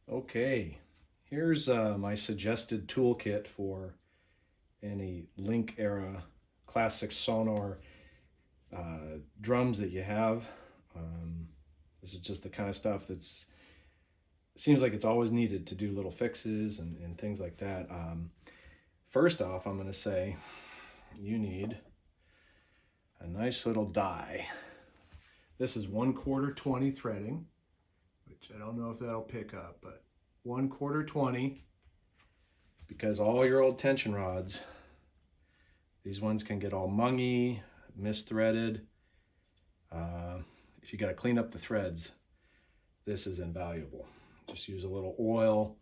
Okay, here's my suggested toolkit for any Link era classic Sonor drums that you have. This is just the kind of stuff that's seems like it's always needed to do little fixes and things like that. First off, I'm going to say you need a nice little die. This is 1/4 20 threading, which I don't know if that'll pick up, but 1/4 20, because all your old tension rods, these ones can get all mungy, misthreaded. If you got to clean up the threads, this is invaluable. Just use a little oil,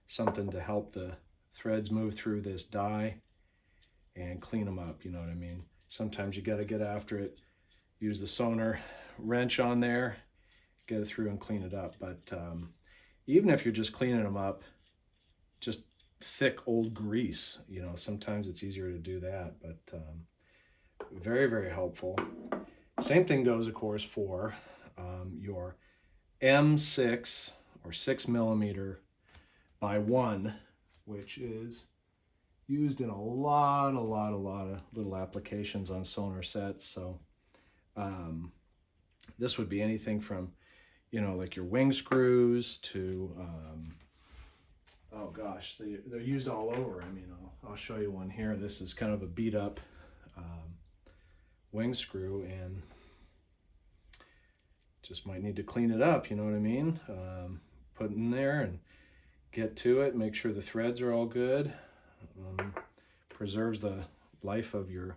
something to help the threads move through this die and clean them up, you know what I mean? Sometimes you got to get after it, use the Sonor wrench on there, get it through and clean it up. But even if you're just cleaning them up, just thick old grease, you know, sometimes it's easier to do that, but very, very helpful. Same thing goes, of course, for your M6 or 6mm by 1, which is used in a lot of little applications on Sonor sets. So this would be anything from, you know, like your wing screws to, oh gosh, they're used all over. I mean, I'll show you one here. This is kind of a beat up wing screw, and just might need to clean it up, you know what I mean? Put it in there and get to it, make sure the threads are all good. Preserves the life of your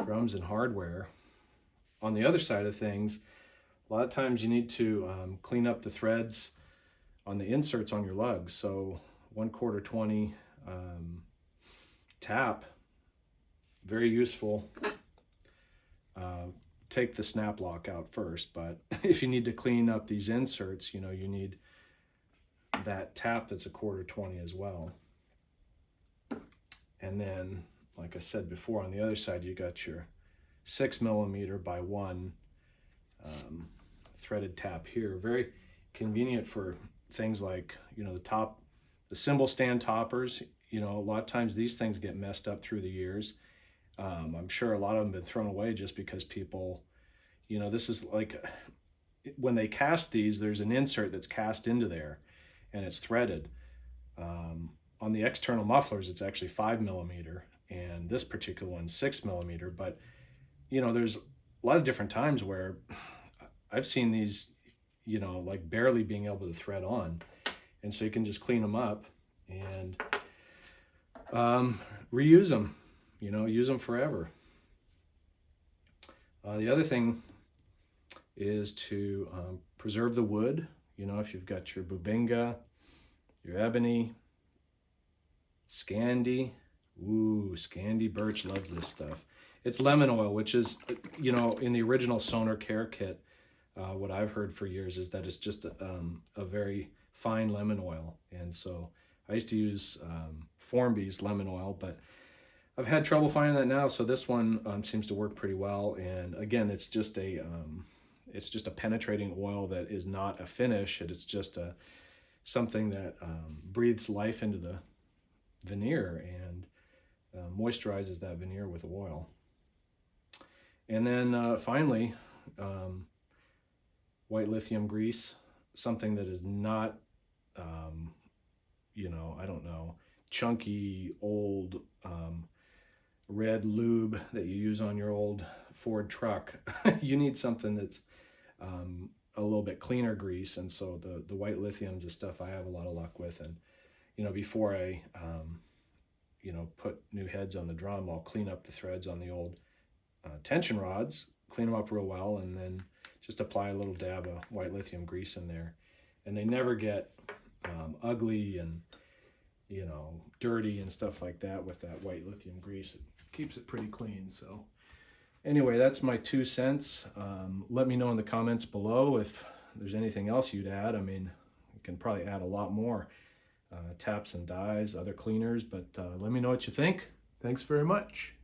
drums and hardware. On the other side of things, a lot of times you need to clean up the threads on the inserts on your lugs. So 1/4 20 tap, very useful. Take the snap lock out first, but if you need to clean up these inserts, you know, you need that tap that's a 1/4 20 as well. And then, like I said before, on the other side, you got your 6mm by 1 threaded tap here. Very convenient for things like, you know, the cymbal stand toppers. You know, a lot of times these things get messed up through the years. I'm sure a lot of them have been thrown away just because people, you know, this is like, when they cast these, there's an insert that's cast into there and it's threaded. On the external mufflers, it's actually 5mm, and this particular one's 6mm. But, you know, there's a lot of different times where I've seen these, you know, like barely being able to thread on. And so you can just clean them up and reuse them, you know, use them forever. The other thing is to preserve the wood. You know, if you've got your bubinga, your ebony, Scandi. Ooh, Scandi birch loves this stuff. It's lemon oil, which is, you know, in the original Sonor care kit, what I've heard for years is that it's just a very fine lemon oil. And so I used to use Formby's lemon oil, but I've had trouble finding that now. So this one seems to work pretty well. And again, it's just a penetrating oil that is not a finish. It's just something that breathes life into the veneer and moisturizes that veneer with oil. And then finally, white lithium grease, something that is not, you know, I don't know, chunky old red lube that you use on your old Ford truck. You need something that's a little bit cleaner grease, and so the white lithium's the stuff I have a lot of luck with. And you know, before I you know, put new heads on the drum, I'll clean up the threads on the old tension rods, clean them up real well, and then just apply a little dab of white lithium grease in there, and they never get ugly and, you know, dirty and stuff like that with that white lithium grease. It keeps it pretty clean. So anyway, that's my 2 cents. Let me know in the comments below if there's anything else you'd add. I mean, you can probably add a lot more taps and dies, other cleaners, but let me know what you think. Thanks very much.